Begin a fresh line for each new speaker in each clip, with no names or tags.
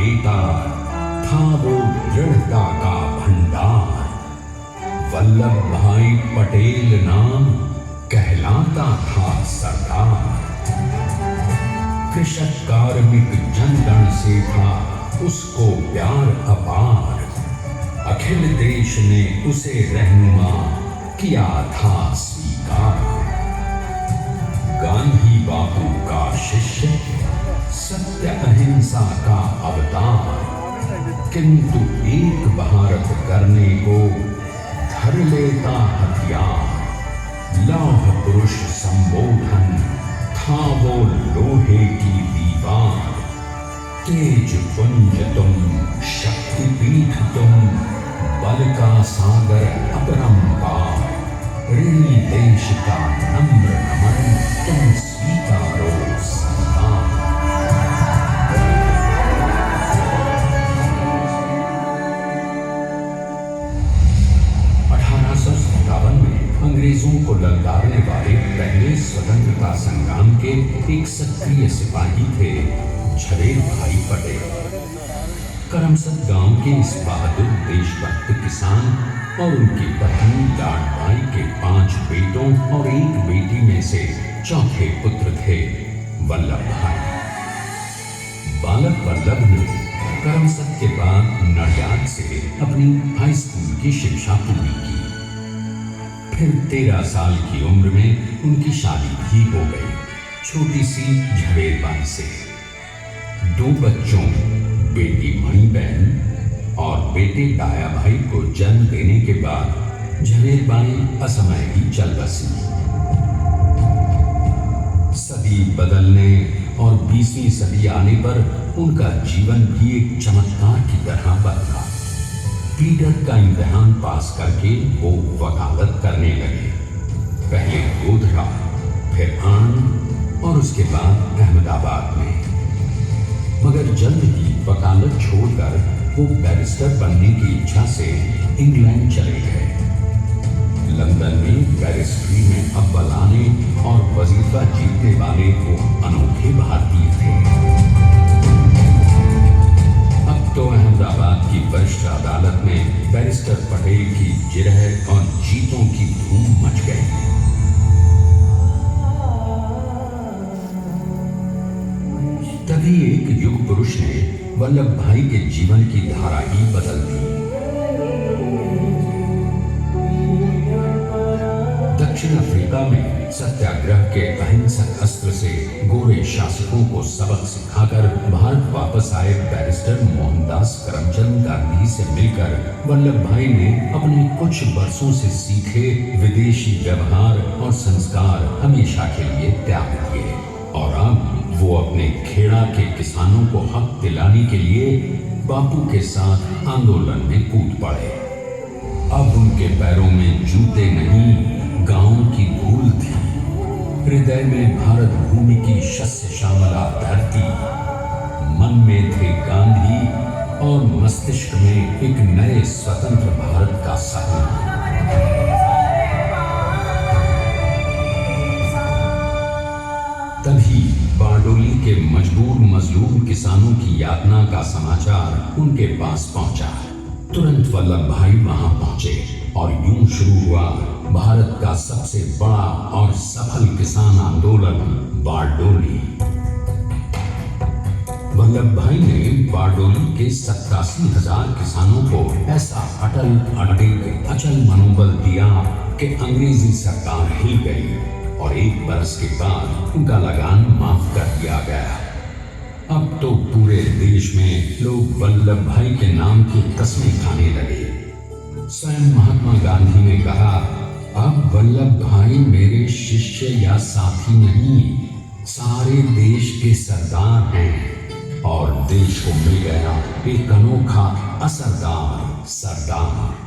बेटा, था वो दृढ़ता का भंडार। वल्लभ भाई पटेल नाम कहलाता था सरदार। कृषक कार्मिक जनगण से था उसको प्यार अपार। अखिल देश ने उसे रहनुमा किया था स्वीकार। गांधी बापू का शिष्य, सत्य अहिंसा का अवतार, किंतु एक भारत करने को धर लेता हथियार। लौह पुरुष संबोधन था वो लोहे की दीवार। तेज पुंज तुम, शक्तिपीठ तुम, बल का सागर अपरंपार। ऋणी देश का नम्र नमन तुम स्वीकारो सरदार। 1857 में अंग्रेजों को ललकारने वाले पहले स्वतंत्रता संग्राम के एक सक्रिय सिपाही थे झवेर भाई पटेल। करमसद गांव के इस बहादुर देशभक्त किसान और उनकी पत्नी लाडबाई के 5 बेटों और 1 बेटी में से चौथे पुत्र थे वल्लभ भाई। बालक वल्लभ ने करमसद के बाद नडियाद से अपनी हाई स्कूल की शिक्षा पूरी की। फिर 13 साल की उम्र में उनकी शादी भी हो गई, छोटी सी झवेर बाई से। 2 बच्चों, बेटी मणिबहन और बेटे दाया भाई को जन्म देने के बाद झवेर बाई असमय ही चल बसी। सदी बदलने और 20वीं सदी आने पर उनका जीवन भी एक चमत्कार की तरह बदला। पीटर का इम्तिहान पास करके वो वकालत करने लगे। पहले गोधरा, फिर आणंद और उसके बाद अहमदाबाद में। मगर जल्द ही वकालत छोड़कर वो बैरिस्टर बनने की इच्छा से इंग्लैंड चले गए। लंदन में बैरिस्ट्री में अव्वल आने और वजीफा जीतने वाले वो अनोखे भारतीय थे। अब तो अहमदाबाद की वरिष्ठ अदालत में बैरिस्टर पटेल की जिरह और जीतों की धूम मच गई। तभी एक युग पुरुष ने वल्लभ भाई के जीवन की धारा ही बदल दी। दक्षिण अफ्रीका में सत्याग्रह के अहिंसक अस्त्र से गोरे शासकों को सबक सिखाकर भारत वापस आए बैरिस्टर मोहनदास करमचंद गांधी से मिलकर वल्लभ भाई ने अपने कुछ वर्षों से सीखे विदेशी व्यवहार और संस्कार हमेशा के लिए त्याग दिए और अब वो अपने खेड़ा के किसानों को हक दिलाने के लिए बापू के साथ आंदोलन में कूद पड़े। अब उनके पैरों में जूते नहीं, गांव की धूल थी। हृदय में भारत भूमि की शस्य श्यामला धरती। मन में थे गांधी और मस्तिष्क में एक नए स्वतंत्र भारत का सपना। तभी बारडोली के मजबूर मजलूम किसानों की यातना का समाचार उनके पास पहुंचा। तुरंत वल्लभ भाई वहां पहुंचे और यूं शुरू हुआ भारत का सबसे बड़ा और सफल किसान आंदोलन बारडोली। वल्लभ भाई ने बारडोली के 87,000 किसानों को ऐसा अटल अडिग अचल मनोबल दिया कि अंग्रेजी सरकार हिल गई और 1 बरस के बाद उनका लगान माफ कर दिया गया। अब तो पूरे देश में लोग वल्लभ भाई के नाम की कस्में खाने लगे। स्वयं महात्मा गांधी ने कहा, अब वल्लभ भाई मेरे शिष्य या साथी नहीं, सारे देश के सरदार हैं और देश को मिल गया एक अनोखा असरदार सरदार।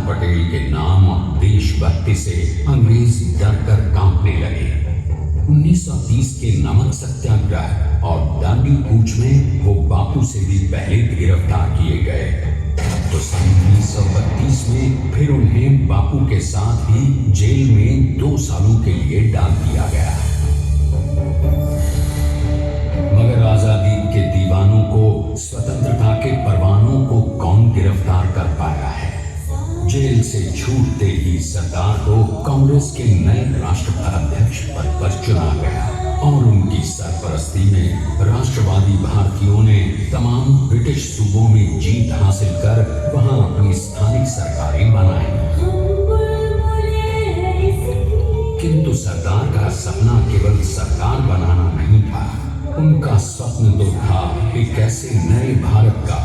पटेल के नाम और देशभक्ति से अंग्रेज डर कर कांपने लगे। 1930 के नमक सत्याग्रह और दांडी कूच में वो बापू से भी पहले गिरफ्तार किए गए। तो सन 1932 में फिर उन्हें बापू के साथ ही जेल में 2 सालों के लिए डाल दिया गया। मगर आजादी के दीवानों को, स्वतंत्रता के परवानों को कौन गिरफ्तार कर पाया है? जेल से छूटते ही सरदार को कांग्रेस के नए राष्ट्राध्यक्ष पद पर चुना गया और उनकी सरपरस्ती में राष्ट्रवादी भारतीयों ने तमाम ब्रिटिश सूबों में जीत हासिल कर वहां अपनी स्थानिक सरकारें बनाई। किंतु सरदार का सपना केवल सरकार बनाना नहीं था। उनका स्वप्न तो था एक ऐसे नए भारत का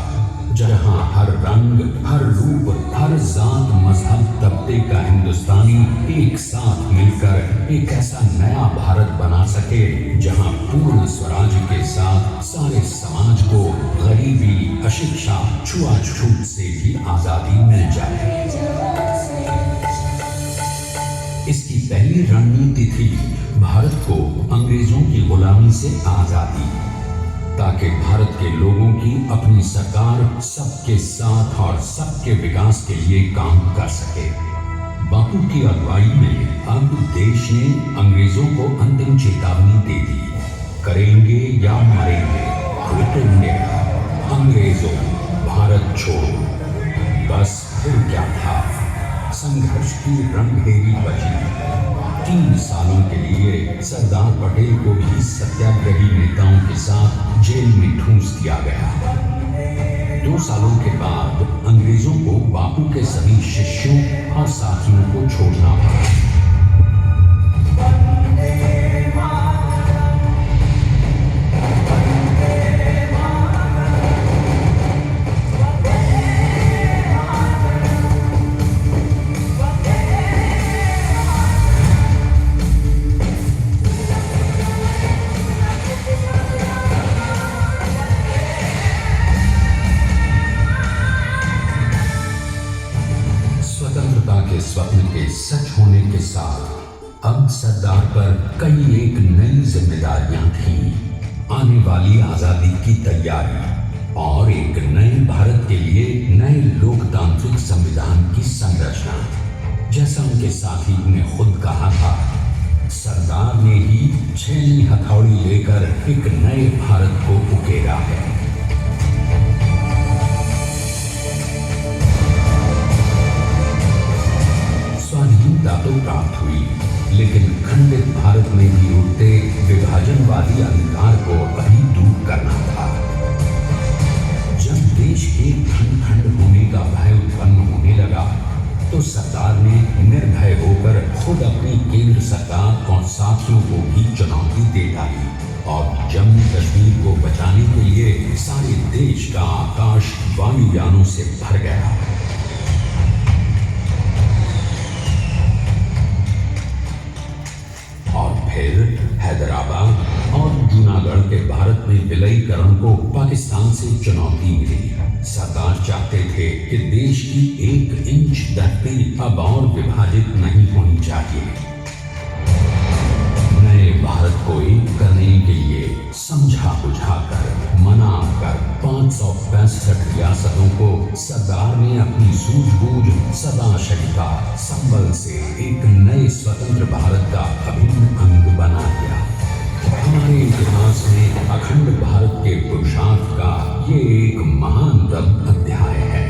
जहां हर रंग, हर रूप, हर जात, मजहब, तबके का हिंदुस्तानी एक साथ मिलकर एक ऐसा नया भारत बना सके जहां पूर्ण स्वराज के साथ सारे समाज को गरीबी, अशिक्षा, छुआछूत से भी आजादी मिल जाए। इसकी पहली रणनीति थी भारत को अंग्रेजों की गुलामी से आजादी, ताकि भारत के लोगों की अपनी सरकार सबके साथ और सबके विकास के लिए काम कर सके। बापू की अगुवाई में अब देश ने अंग्रेजों को अंतिम चेतावनी दे दी, करेंगे या मरेंगे, क्विट इंडिया, अंग्रेजों भारत छोड़ो। बस फिर क्या था, संघर्ष की रणभेरी बची। 3 सालों के लिए सरदार पटेल को भी सत्याग्रही नेताओं के साथ जेल में ठूंस दिया गया। 2 सालों के बाद अंग्रेजों को बापू के सभी शिष्यों और साथियों को छोड़ना पड़ा। स्वप्न के सच होने के साथ अब सरदार पर कई एक नई जिम्मेदारियां थी। आने वाली आजादी की तैयारी और एक नए भारत के लिए नए लोकतांत्रिक संविधान की संरचना। जैसा उनके साथी ने खुद कहा था, सरदार ने ही 6वीं हथौड़ी लेकर एक नए भारत को उकेरा है। स्वाधीनता तो प्राप्त हुई, लेकिन खंडित भारत में भी उठते विभाजनवादी अंधकार को अभी दूर करना था। जब देश के खंड खंड होने का भय उत्पन्न होने लगा, तो सरदार ने निर्भय होकर खुद अपनी केंद्र सरकार और साथियों को भी चुनौती दे डाली और जम्मू कश्मीर को बचाने के लिए सारे देश का आकाश वायुयानों से भर गया। फिर हैदराबाद और जूनागढ़ के भारत में विलयीकरण को पाकिस्तान से चुनौती मिली। सरदार चाहते थे कि देश की 1 इंच धरती अब और विभाजित नहीं होनी चाहिए। नए भारत को एक करने के लिए समझा बुझाकर, मनाकर 565 रियासतों को सरदार ने अपनी सूझबूझ, सदाशरिता, संबल से एक नए स्वतंत्र भारत का अभिन्न अंग बना दिया। हमारे इतिहास में अखंड भारत के पुरुषार्थ का ये एक महानतम अध्याय है।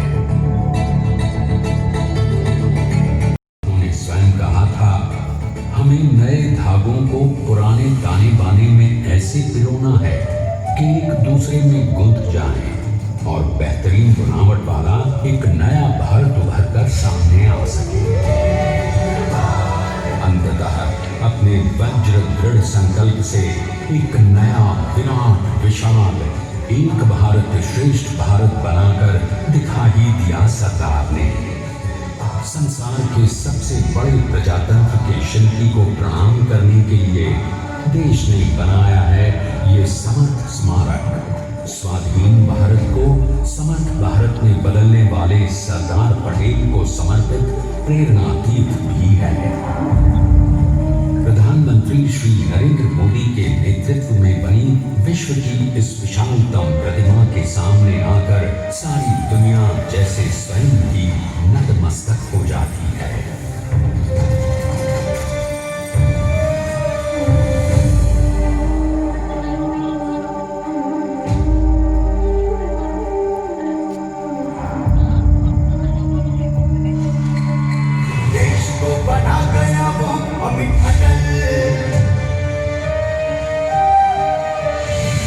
उन्होंने स्वयं कहा था, हमें नए धागों को पुराने ताने बाने में ऐसे पिरोना है कि एक दूसरे में गुंथ जाएं और बेहतरीन बनावट वाला एक नया भारत उभर कर सामने आ सके। अंततः अपने वज्र दृढ़ संकल्प से एक नया विराट विशाल एक भारत श्रेष्ठ भारत बनाकर दिखा ही दिया सरदार ने। संसार के सबसे बड़े प्रजातंत्र के शिल्पी को प्रणाम करने के लिए देश ने बनाया है ये समर्थ स्मारक। स्वाधीन भारत को समर्थ भारत में बदलने वाले सरदार पटेल को समर्पित प्रेरणा तीर्थ भी है। प्रधानमंत्री प्रधानमंत्री श्री नरेंद्र मोदी के नेतृत्व में बनी विश्व की इस विशालतम प्रतिमा के सामने आकर सारी दुनिया जैसे स्वयं ही नतमस्तक हो जाती है।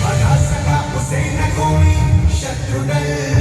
बना सका उसे न कोई शत्रुदल।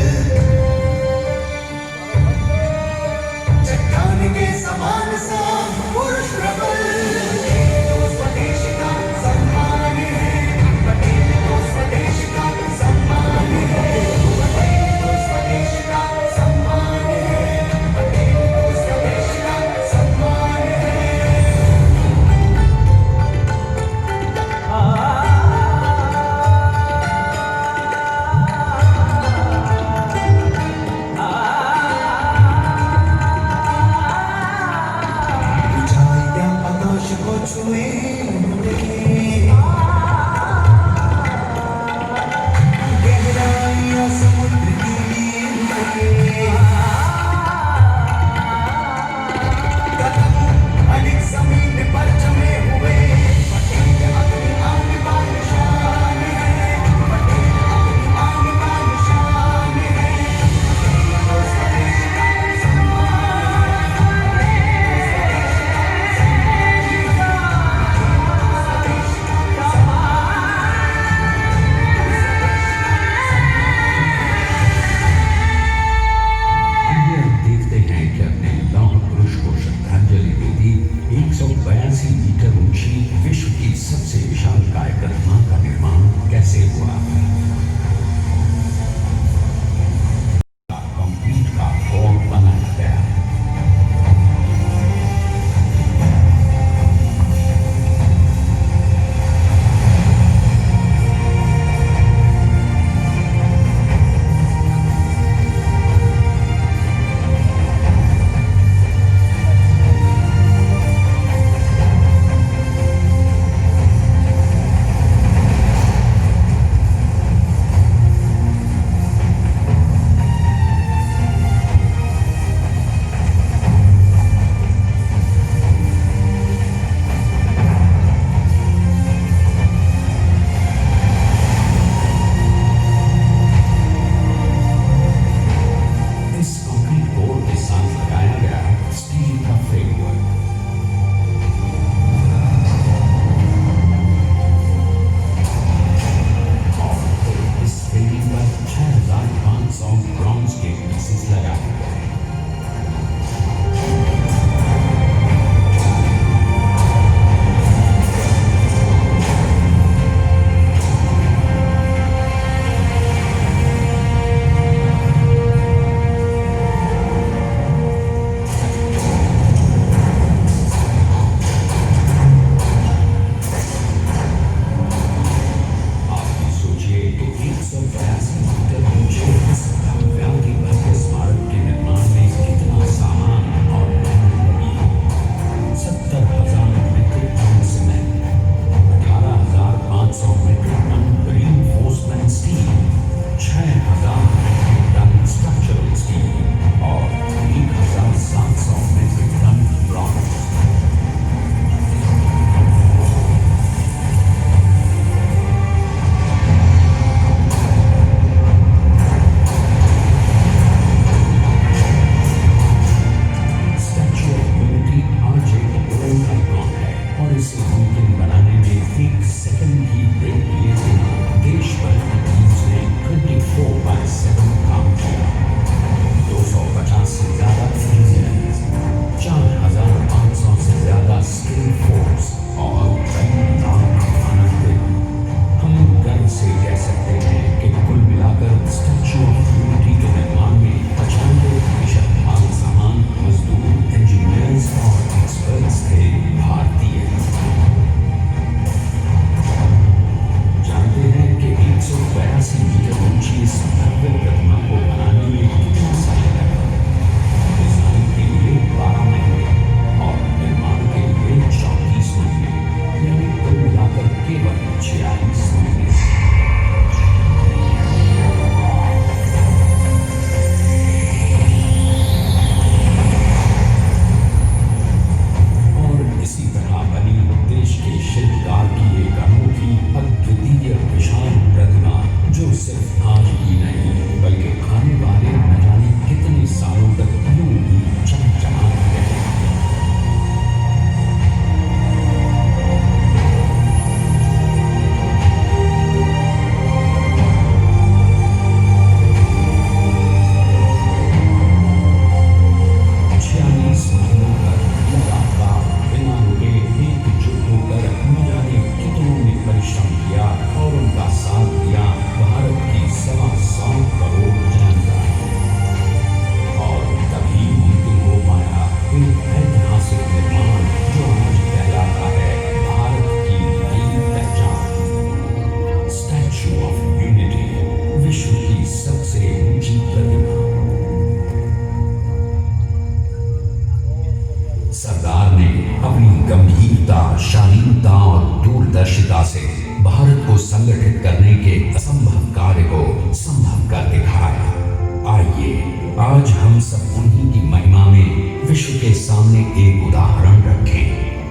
आज हम सब उन्हीं की महिमा में विश्व के सामने एक उदाहरण रखें,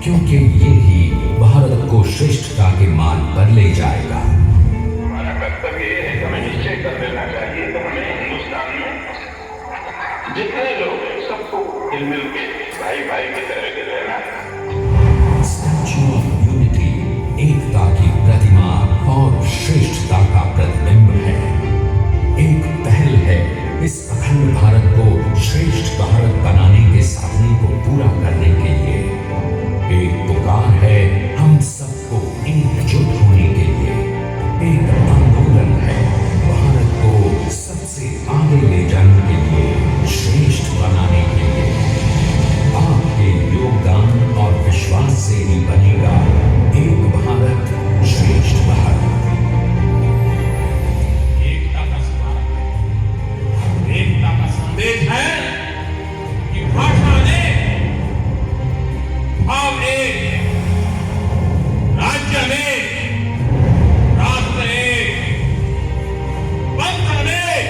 क्योंकि ये ही भारत को श्रेष्ठता के मार्ग पर ले जाएगा।
हमारा कर्तव्य ये है कि हमें निश्चय कर लेना चाहिए कि हमें हिंदुस्तान में जितने लोग सबको मिल के भाई भाई की तरह के रहना है।
स्टैच्यू ऑफ यूनिटी एकता की प्रतिमा और श्रेष्ठता का प्रतिबिंब है। एक पहल है इस अखंड भारत को श्रेष्ठ भारत बनाने के सपने को पूरा करने के लिए। एक पुकार है हम सबको एकजुट होने के लिए। एक आंदोलन है भारत को सबसे आगे ले जाने के लिए, श्रेष्ठ बनाने के लिए। आपके योगदान और विश्वास से ही बनेगा एक भारत श्रेष्ठ भारत।
एकता का स्मारक है, एकता का संदेश है कि भाषा ने भाव एक, राज्य में, राष्ट्र एक, पंथ अनेक,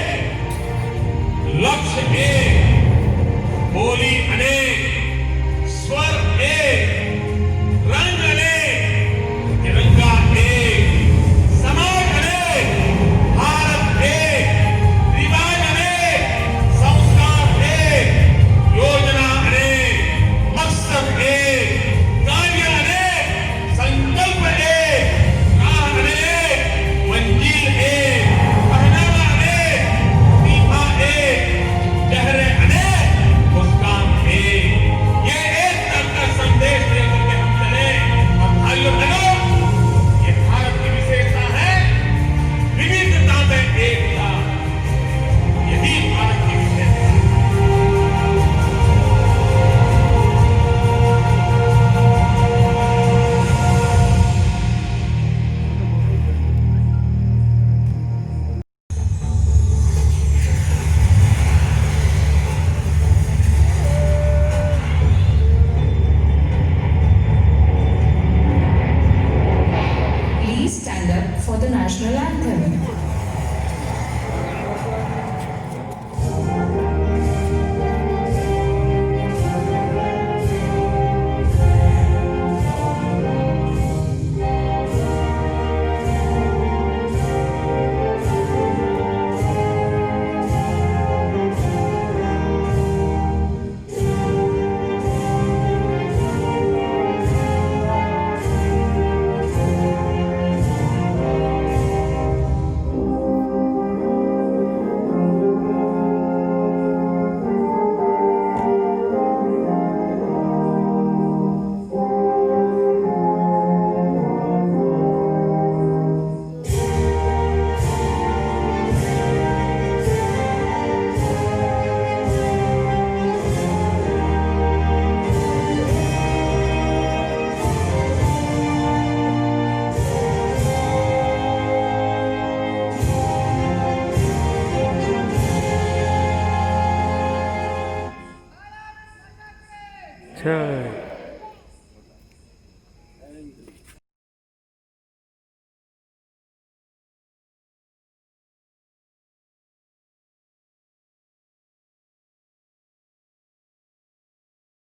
लक्ष्य एक, बोली अनेक, स्वर एक, रंग अनेक, तिरंगा एक, समाज अनेक, भारत एक, रिवाज अनेक, संस्कार एक, योजना अनेक, मकसद एक, कार्य अनेक, संकल्प एक, राह अनेक, मंजिल एक, पहनावा अनेक, सीमा एक, चेहरे अनेक, मुस्कान एक। ये एकता का संदेश लेकर के हम चले। और भाइयों बहनों, ये भारत की विशेषता है, विविधता में एकता। यही भारत की विशेषता है।
Please stand up for the national anthem.
जय